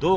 2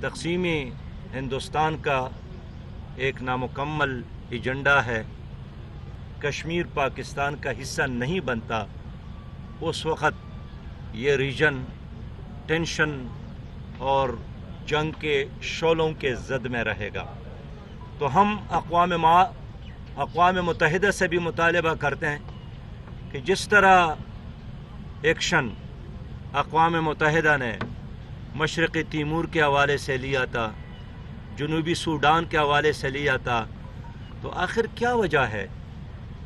تقسیمی ہندوستان کا ایک نامکمل ایجنڈا ہے، کشمیر پاکستان کا حصہ نہیں بنتا، اس وقت یہ ریجن ٹینشن اور جنگ کے شعلوں کے زد میں رہے گا۔ تو ہم اقوام متحدہ سے بھی مطالبہ کرتے ہیں کہ جس طرح ایکشن اقوام متحدہ نے مشرقی تیمور کے حوالے سے لیا تھا، جنوبی سوڈان کے حوالے سے لیا تھا، تو آخر کیا وجہ ہے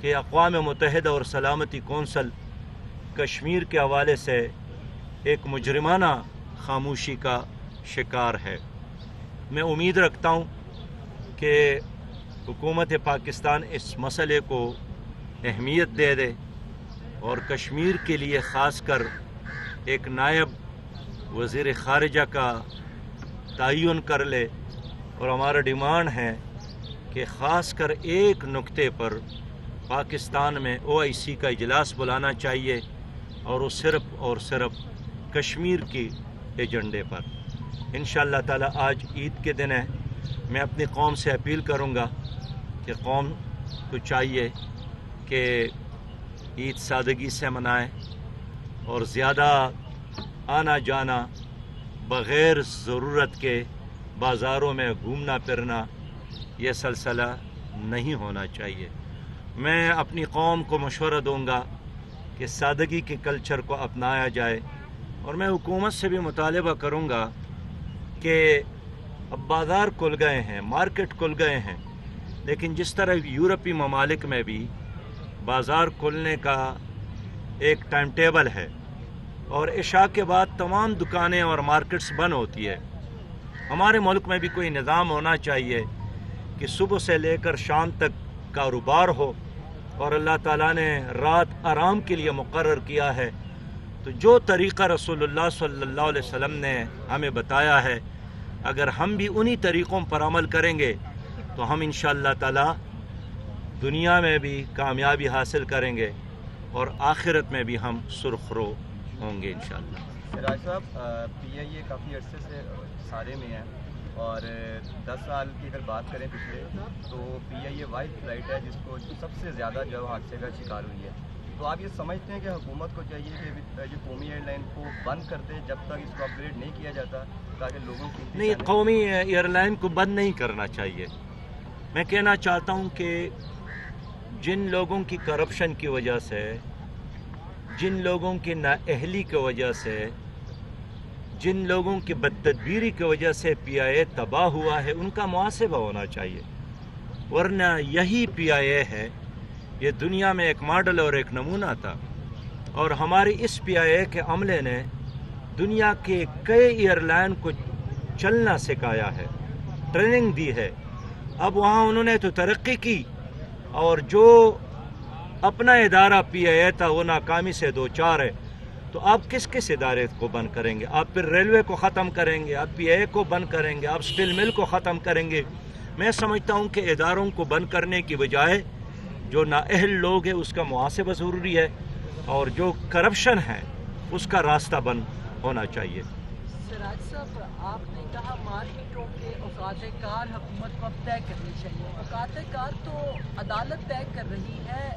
کہ اقوام متحدہ اور سلامتی کونسل کشمیر کے حوالے سے ایک مجرمانہ خاموشی کا شکار ہے؟ میں امید رکھتا ہوں کہ حکومت پاکستان اس مسئلے کو اہمیت دے دے اور کشمیر کے لیے خاص کر ایک نائب وزیر خارجہ کا تعین کر لے، اور ہمارا ڈیمانڈ ہے کہ خاص کر ایک نقطے پر پاکستان میں OIC کا اجلاس بلانا چاہیے، اور وہ صرف کشمیر کی ایجنڈے پر۔ انشاءاللہ تعالی آج عید کے دن ہے، میں اپنی قوم سے اپیل کروں گا کہ قوم کو چاہیے کہ عید سادگی سے منائے اور زیادہ آنا جانا بغیر ضرورت کے بازاروں میں گھومنا پھرنا یہ سلسلہ نہیں ہونا چاہیے۔ میں اپنی قوم کو مشورہ دوں گا کہ سادگی کے کلچر کو اپنایا جائے، اور میں حکومت سے بھی مطالبہ کروں گا کہ اب بازار کھل گئے ہیں، مارکیٹ کھل گئے ہیں، لیکن جس طرح یورپی ممالک میں بھی بازار کھلنے کا ایک ٹائم ٹیبل ہے اور عشاء کے بعد تمام دکانیں اور مارکیٹس بند ہوتی ہے، ہمارے ملک میں بھی کوئی نظام ہونا چاہیے کہ صبح سے لے کر شام تک کاروبار ہو، اور اللہ تعالیٰ نے رات آرام کے لیے مقرر کیا ہے، تو جو طریقہ رسول اللہ صلی اللہ علیہ وسلم نے ہمیں بتایا ہے، اگر ہم بھی انہی طریقوں پر عمل کریں گے تو ہم انشاءاللہ تعالیٰ دنیا میں بھی کامیابی حاصل کریں گے اور آخرت میں بھی ہم سرخرو ہوں گے انشاءاللہ۔ سراج صاحب، PIA کافی عرصے سے سارے میں ہے، اور 10 سال کی اگر بات کریں پچھلے، تو PIA واحد فلائٹ ہے جس کو سب سے زیادہ جو حادثے کا شکار ہوئی ہے۔ تو آپ یہ سمجھتے ہیں کہ حکومت کو چاہیے کہ یہ قومی ایئر لائن کو بند کر دے جب تک اس کو اپ گریڈ نہیں کیا جاتا، تاکہ لوگوں کی نہیں، قومی ایئر لائن کو بند نہیں کرنا چاہیے۔ میں کہنا چاہتا ہوں کہ جن لوگوں کی کرپشن کی وجہ سے، جن لوگوں کی نااہلی کی وجہ سے، جن لوگوں کی بدتدبیری کی وجہ سے PIA تباہ ہوا ہے، ان کا محاسبہ ہونا چاہیے، ورنہ یہی PIA ہے، یہ دنیا میں ایک ماڈل اور ایک نمونہ تھا، اور ہماری اس PIA کے عملے نے دنیا کے کئی ایئر لائن کو چلنا سکھایا ہے، ٹریننگ دی ہے۔ اب وہاں انہوں نے تو ترقی کی، اور جو اپنا ادارہ PIA تھا وہ ناکامی سے دوچار ہے، تو آپ کس ادارے کو بند کریں گے؟ آپ پھر ریلوے کو ختم کریں گے، آپ PIA کو بند کریں گے، آپ اسٹیل مل کو ختم کریں گے۔ میں سمجھتا ہوں کہ اداروں کو بند کرنے کی بجائے جو نااہل لوگ ہیں اس کا محاسبہ ضروری ہے، اور جو کرپشن ہے اس کا راستہ بند ہونا چاہیے۔ سراج صاحب، آپ نے کہا مارکیٹوں کے اوقات کار حکومت کو اب طے کرنی چاہیے۔ اوقات کار تو عدالت طے کر رہی ہے،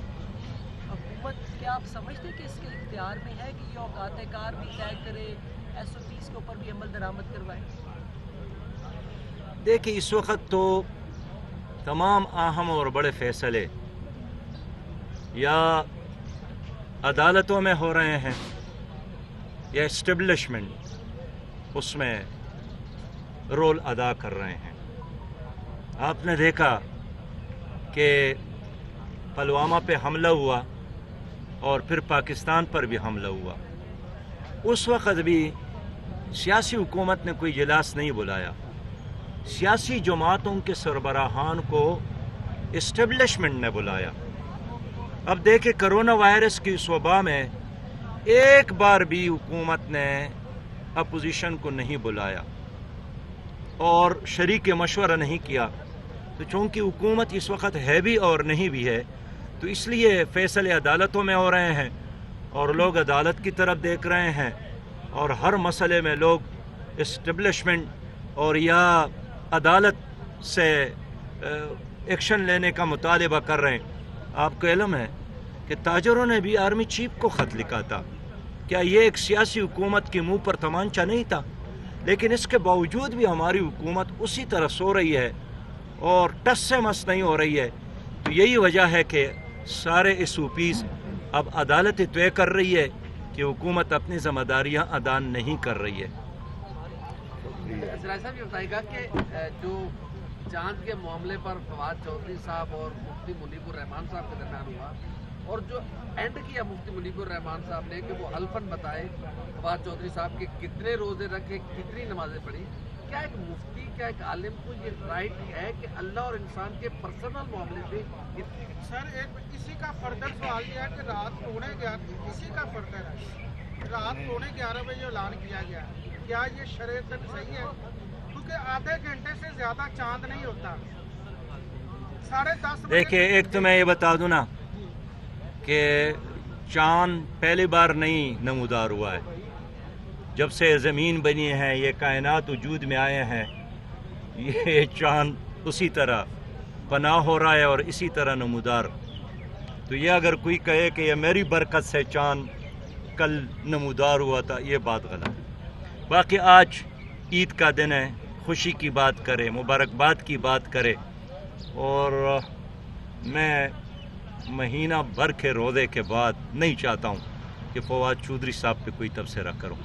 حکومت کیا آپ سمجھتے کہ اس کے اختیار میں ہے کہ یہ اوقات کار بھی طے کرے، SOPs کے اوپر بھی عمل درآمد کروائے؟ دیکھیں، اس وقت تو تمام اہم اور بڑے فیصلے یا عدالتوں میں ہو رہے ہیں یا اسٹیبلشمنٹ اس میں رول ادا کر رہے ہیں۔ آپ نے دیکھا کہ پلوامہ پہ حملہ ہوا اور پھر پاکستان پر بھی حملہ ہوا، اس وقت بھی سیاسی حکومت نے کوئی اجلاس نہیں بلایا، سیاسی جماعتوں کے سربراہان کو اسٹیبلشمنٹ نے بلایا۔ اب دیکھیں، کرونا وائرس کی اس وبا میں ایک بار بھی حکومت نے اپوزیشن کو نہیں بلایا اور شریک مشورہ نہیں کیا، تو چونکہ حکومت اس وقت ہے بھی اور نہیں بھی ہے، تو اس لیے فیصلے عدالتوں میں ہو رہے ہیں اور لوگ عدالت کی طرف دیکھ رہے ہیں، اور ہر مسئلے میں لوگ اسٹیبلشمنٹ اور یا عدالت سے ایکشن لینے کا مطالبہ کر رہے ہیں. آپ کو علم ہے کہ تاجروں نے بھی آرمی چیف کو خط لکھا تھا. کیا یہ ایک سیاسی حکومت کے منہ پر تمانچہ نہیں تھا؟ لیکن اس کے باوجود بھی ہماری حکومت اسی طرح سو رہی ہے اور ٹس سے مس نہیں ہو رہی ہے. تو یہی وجہ ہے کہ سارے ایس او پیز اب عدالتیں طے کر رہی ہے کہ حکومت اپنی ذمہ داریاں ادا نہیں کر رہی ہے. سراج صاحب یہ بتائے گا کہ جو چاند کے معاملے پر فواد چودھری صاحب اور مفتی منیب الرحمان صاحب کے درمیان ہوا اور جو اینڈ کیا مفتی منیب الرحمان صاحب نے کہ وہ حلفاً بتائے فواد چودھری صاحب کے کتنے روزے رکھے, کتنی نمازیں پڑھی, کیا ایک مفتی, کیا ایک عالم کو یہ رائٹ ہے کہ اللہ اور انسان کے پرسنل معاملے پہ؟ سر ایک اسی کا فردر سوال یہ ہے کہ رات 11:30 اسی کا فردر ہے, رات 11:30 بجے اعلان کیا گیا. کیا یہ شریعت صحیح ہے؟ کیونکہ آدھے گھنٹے سے زیادہ چاند نہیں ہوتا. 10:30 دیکھیں, ایک تو میں یہ بتا دوں نا کہ چاند پہلی بار نہیں نمودار ہوا ہے. جب سے زمین بنی ہے, یہ کائنات وجود میں آئے ہیں, یہ چاند اسی طرح پناہ ہو رہا ہے اور اسی طرح نمودار. تو یہ اگر کوئی کہے کہ یہ میری برکت سے چاند کل نمودار ہوا تھا, یہ بات غلط ہے. باقی آج عید کا دن ہے, خوشی کی بات کرے, مبارکباد کی بات کرے, اور میں مہینہ بھر کے روزے کے بعد نہیں چاہتا ہوں کہ فواد چودھری صاحب پہ کوئی تبصرہ کروں.